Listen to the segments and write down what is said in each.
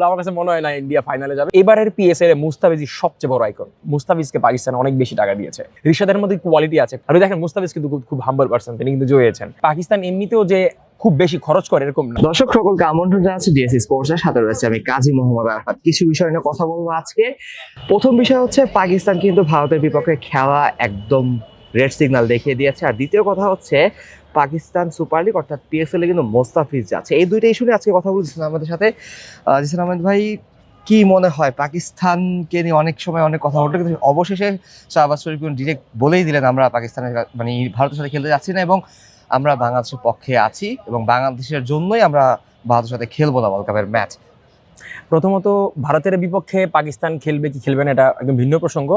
আমার কাছে মনে হয় না ইন্ডিয়া ফাইনালে যাবে। এবারের পিএসএল এ মুস্তাফিজ সবচেয়ে বড় আইকন। মুস্তাফিজকে পাকিস্তান অনেক বেশি টাকা দিয়েছে। রিশাদের মধ্যে কোয়ালিটি আছে। আর দেখেন মুস্তাফিজ কিন্তু খুব হাম্বল পারসন, তিনি কিন্তু জয়েছেন। পাকিস্তান এমনিতেও যে খুব বেশি খরচ করে এরকম না। দর্শক সকলকে আমন্ত্রণ জানাচ্ছি ডিএসসি স্পোর্টসের সাথে রয়েছে আমি কাজী মোহাম্মদ আরাফাত। কিছু বিষয় নিয়ে কথা বলবো আজকে। প্রথম বিষয় হচ্ছে পাকিস্তান কিন্তু ভারতের বিপক্ষে খেলা একদম রেড সিগন্যাল দেখিয়ে দিয়েছে। আর দ্বিতীয় কথা হচ্ছে পাকিস্তান সুপার লিগ অর্থাৎ পিএসএল এ কিন্তু মোস্তাফিজ যাচ্ছে। এই দুইটা ইস্যু নিয়ে আজকে কথা বলছিলাম আমাদের সাথে। জিসান আহমেদ ভাই, কি মনে হয় পাকিস্তানকে নিয়ে অনেক সময় অনেক কথা বলতে, কিন্তু অবশেষে শাহবাজ শরীফ ডিরেক্ট বলেই দিলেন আমরা পাকিস্তানের মানে ভারতের সাথে খেলতে যাচ্ছি না এবং আমরা বাংলাদেশের পক্ষে আছি এবং বাংলাদেশের জন্যই আমরা ভারতের সাথে খেলবো না ওয়ার্ল্ড কাপের ম্যাচ। প্রথমত ভারতের বিপক্ষে পাকিস্তান খেলবে কি খেলবে না এটা একদম ভিন্ন প্রসঙ্গ।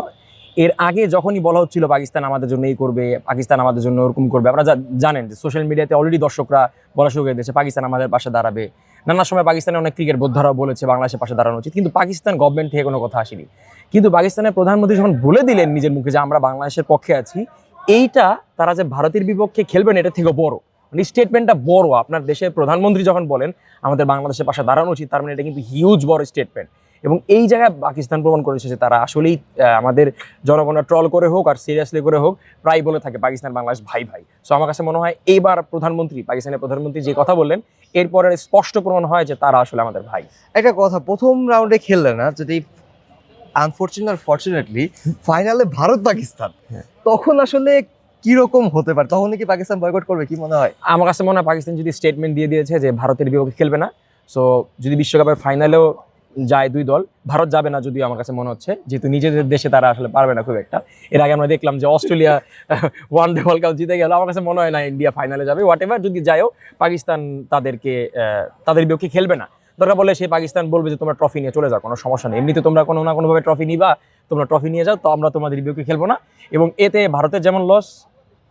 এর আগে যখনই বলা হচ্ছিল পাকিস্তান আমাদের জন্য এই করবে, পাকিস্তান আমাদের জন্য ওরকম করবে, আপনারা জানেন যে সোশ্যাল মিডিয়াতে অলরেডি দর্শকরা বলা শুরু করে দিয়েছে পাকিস্তান আমাদের পাশে দাঁড়াবে। নানা সময় পাকিস্তানের অনেক ক্রিকেট বোদ্ধারাও বলেছে বাংলাদেশের পাশে দাঁড়ানো উচিত, কিন্তু পাকিস্তান গভর্নমেন্ট থেকে কোনো কথা আসেনি। কিন্তু পাকিস্তানের প্রধানমন্ত্রী যখন বলে দিলেন নিজের মুখে যে আমরা বাংলাদেশের পক্ষে আছি, এইটা তারা যে ভারতের বিপক্ষে খেলবেন এটা থেকে বড়, মানে স্টেটমেন্টটা বড়। আপনার দেশের প্রধানমন্ত্রী যখন বলেন আমাদের বাংলাদেশের পাশে দাঁড়ানো উচিত, তার মানে এটা কিন্তু হিউজ বড় স্টেটমেন্ট। এবং এই জায়গায় পাকিস্তান প্রমাণ করেছে যে তারা আসলেই আমাদের জনগণরা ট্রল করে হোক আর সিরিয়াসলি করে হোক প্রায় বলে থাকে পাকিস্তান বাংলাদেশ ভাই ভাই। সো আমার কাছে মনে হয় এইবার পাকিস্তানের প্রধানমন্ত্রী যে কথা বললেন এরপরে স্পষ্ট প্রমাণ হয় যে তারা আসলে আমাদের ভাই। একটা কথা, প্রথম রাউন্ডে খেললে না, যদি ফরচুনেটলি ফাইনালে ভারত পাকিস্তান, তখন আসলে কিরকম হতে পারে? তখন কি পাকিস্তান বয়কট করবে, কি মনে হয়? আমার কাছে মনে হয় পাকিস্তান যদি স্টেটমেন্ট দিয়ে দিয়েছে যে ভারতের বিপক্ষে খেলবে না, সো যদি বিশ্বকাপের ফাইনালেও যায় দুই দল, ভারত যাবে না যদিও আমার কাছে মনে হচ্ছে, যেহেতু নিজেদের দেশে তারা আসলে পারবে না খুব একটা। এর আগে আমরা দেখলাম যে Australia one day world cup জিতে গেল। আমার কাছে মনে হয় না ইন্ডিয়া ফাইনালে যাবে। হোয়াট এভার যদি যায়ও পাকিস্তান তাদের বিপক্ষে খেলবে না। দরকার বলে সেই পাকিস্তান বলবে যে তোমরা ট্রফি নিয়ে চলে যাও, কোনো সমস্যা নেই, এমনিতে তোমরা কোনো না কোনোভাবে ট্রফি নিবা, তোমরা ট্রফি নিয়ে যাও, তো আমরা তোমাদের বিপক্ষে খেলবো না। এবং এতে ভারতের যেমন লস,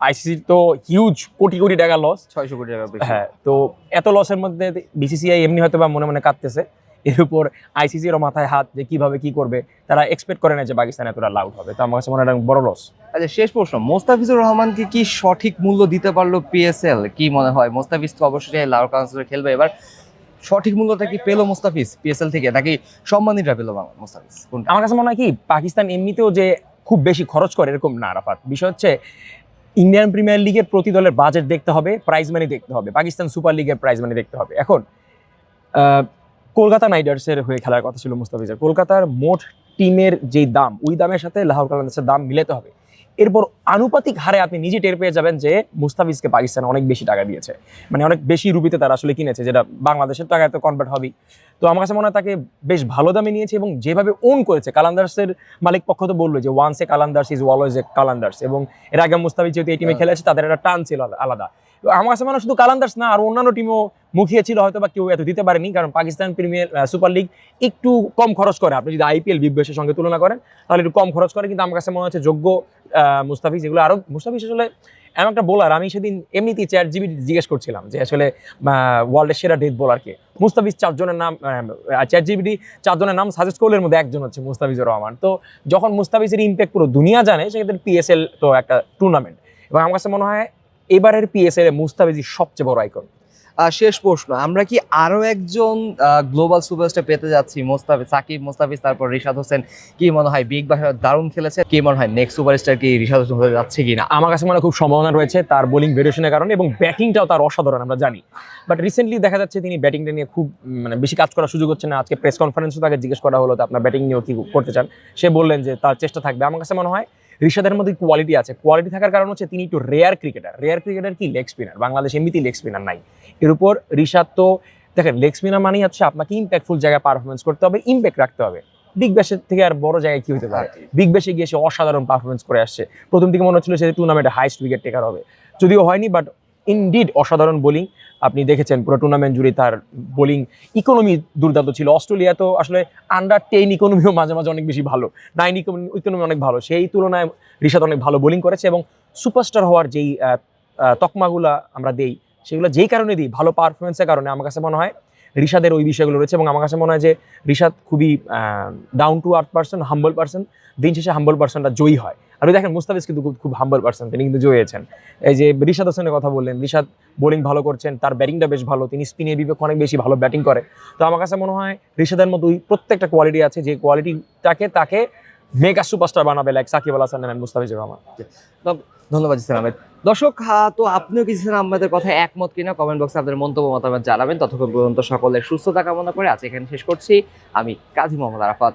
আইসিসির তো হিউজ কোটি কোটি টাকা লস, 600 কোটি টাকা। হ্যাঁ, তো এত লসের মধ্যে বিসিসিআই এমনি হয়তো বা মনে মনে কাঁদতেছে। এর উপর আইসিসিরও মাথায় হাত যে কিভাবে কি করবে, তারা এক্সপেক্ট করে না যে পাকিস্তান এতটা লাউড হবে। তো আমার কাছে মনে হয় বড় লস। আচ্ছা, শেষ প্রশ্ন, মোস্তাফিজুর রহমানকে কি সঠিক মূল্য দিতে পারলো পিএসএল? কি মনে হয় মুস্তাফিজ তো অবশ্যই লাহোর কাউন্সিলে খেলবে, এবার সঠিক মূল্যটা কি পেলো মুস্তাফিজ পিএসএল থেকে, নাকি সম্মানীরা পেলো মুস্তাফিজ? আমার কাছে মনে হয় কি পাকিস্তান এমনিতেও যে খুব বেশি খরচ করে এরকম না আরাফাত। বিষয় হচ্ছে ইন্ডিয়ান প্রিমিয়ার লিগের প্রতি দলের বাজেট দেখতে হবে, প্রাইজ মানি দেখতে হবে, পাকিস্তান সুপার লিগের প্রাইজ মানি দেখতে হবে। এখন কলকাতা নাইট রাইডার্সের হয়ে খেলার কথা ছিল মুস্তাফিজের। কলকাতার মোট টিমের যেই দাম, ওই দামের সাথে লাহোর কালান্দার্সের দাম মিলাতে হবে। এরপর আনুপাতিক হারে আপনি নিজে টের পেয়ে যাবেন যে মুস্তাফিজকে পাকিস্তান অনেক বেশি টাকা দিয়েছে, মানে অনেক বেশি রুপিতে তারা আসলে কিনেছে, যেটা বাংলাদেশের টাকায় তো কনভার্ট হবেই। তো আমার কাছে মনে হয় তাকে বেশ ভালো দামে নিয়েছে এবং যেভাবে ওন করেছে। কালান্দার্সের মালিক পক্ষ তো বললো যে once a Qalandars is always a Qalandars, এবং এর আগে মুস্তাফিজ যেহেতু এই টিমে খেলেছে তাদের একটা টান ছিল আলাদা। আমার কাছে মনে হয় শুধু কালান্দার্স না, আর অন্যান্য টিমও মুখিয়েছিল, হয়তো বা কেউ এত দিতে পারেনি, কারণ পাকিস্তান প্রিমিয়ার সুপার লিগ একটু কম খরচ করে। আপনি যদি আইপিএল বিগ ব্যাশের সঙ্গে তুলনা করেন তাহলে একটু কম খরচ করে, কিন্তু আমার কাছে মনে হচ্ছে যোগ্য মুস্তাফিজ এগুলো আরও। মুস্তাফিজ আসলে এমন একটা বোলার, আমি সেদিন এমনিতেই চ্যাটজিপিটি জিজ্ঞেস করছিলাম যে আসলে ওয়ার্ল্ডের সেরা ডেথ বোলারকে। মুস্তাফিজ চারজনের নাম, চ্যাটজিপিটি চারজনের নাম সাজেস্ট করলে এর মধ্যে একজন হচ্ছে মুস্তাফিজুর রহমান। তো যখন মুস্তাফিজের ইম্প্যাক্ট পুরো দুনিয়া জানে, সেক্ষেত্রে পিএসএল তো একটা টুর্নামেন্ট, এবং আমার কাছে মনে হয় এবারের পিএসএল এ মুস্তাফিজ সবচেয়ে বড় আইকন। শেষ প্রশ্ন, আমরা কি আরো একজন গ্লোবাল সুপারস্টার পেতে যাচ্ছি? সাকিব, মুস্তাফিজ, তারপর রিশাদ হোসেন, কি মনে হয়? বিগ বাস দারুণ খেলেছে, কি মনে হয় নেক্সট সুপারস্টার কি রিশাদ হোসেন হতে যাচ্ছে কিনা? আমার কাছে মনে হয় খুব সম্ভাবনা রয়েছে তার বোলিং ভেরিয়েশনের কারণে, এবং ব্যাটিংটাও তার অসাধারণ আমরা জানি। বাট রিসেন্টলি দেখা যাচ্ছে তিনি ব্যাটিংটা নিয়ে খুব মানে বেশি কাজ করার সুযোগ হচ্ছে না। আজকে প্রেস কনফারেন্সও তাকে জিজ্ঞেস করা হলো আপনার ব্যাটিং নিয়েও কি করতে চান, সে বললেন যে তার চেষ্টা থাকবে। আমার কাছে মনে হয় রিশাদের মধ্যে কোয়ালিটি আছে, কোয়ালিটি থাকার কারণ হচ্ছে তিনি একটু রেয়ার ক্রিকেটার কি লেগ স্পিনার, বাংলাদেশ এমনিতেই লেগ স্পিনার নাই। এর উপর রিশাদ তো দেখেন লেগ স্পিনার মানেই হচ্ছে আপনাকে ইম্প্যাক্টফুল জায়গায় পারফরমেন্স করতে হবে, ইম্প্যাক্ট রাখতে হবে। বিগ ব্যাশের থেকে আর বড় জায়গায় কি হতে পারে? বিগ ব্যাশে গিয়ে সে অসাধারণ পারফরমেন্স করে আসছে। প্রথম দিকে মনে হচ্ছিল সে টুর্নামেন্টে হাইস্ট উইকেট টেকার হবে, যদিও হয়নি, বাট ইনডিড অসাধারণ বোলিং। আপনি দেখেছেন পুরো টুর্নামেন্ট জুড়ে তার বোলিং ইকোনমি দুর্দান্ত ছিল। অস্ট্রেলিয়া তো আসলে আন্ডার 10 ইকোনমিও মাঝে মাঝে অনেক বেশি ভালো, 9 ইকোনমি অনেক ভালো, সেই তুলনায় রিশাদ অনেক ভালো বোলিং করেছে। এবং সুপারস্টার হওয়ার যেই তকমাগুলা আমরা দেই, সেগুলো যেই কারণে দিই ভালো পারফরমেন্সের কারণে। আমার কাছে মনে হয় রিশাদের ওই বিষয়গুলো রয়েছে এবং আমার কাছে মনে হয় যে রিশাদ খুবই down to earth person, humble person. দিন শেষে হাম্বল পার্সনটা জয়ী হয়। আর ওই দেখেন মুস্তাফিজ কিন্তু খুব হাম্বল পার্সন, তিনি কিন্তু জয়ী হয়েছেন। এই যে রিশাদ হোসেনের কথা বললেন, রিশাদ বোলিং ভালো করছেন, তার ব্যাটিংটা বেশ ভালো, তিনি স্পিনের বিপক্ষে অনেক বেশি ভালো ব্যাটিং করে। তো আমার কাছে মনে হয় রিশাদের মতো ওই প্রত্যেকটা কোয়ালিটি আছে যে কোয়ালিটিটাকে তাকে মেগা সুপারস্টার বানাবে, লাইক সাকিব আল হাসান এন্ড মুস্তাফিজুর রহমান। ধন্যবাদ জিসান আহমেদ। দর্শক, তো আপনিও কি জিসান আহমেদের কথা একমত কিনা কমেন্ট বক্সে আপনাদের মন্তব্য মতামত জানাবেন। ততক্ষণ পর্যন্ত সকলের সুস্থতা কামনা করে আজ এখানে শেষ করছি। আমি কাজী মোহাম্মদ আরাফাত।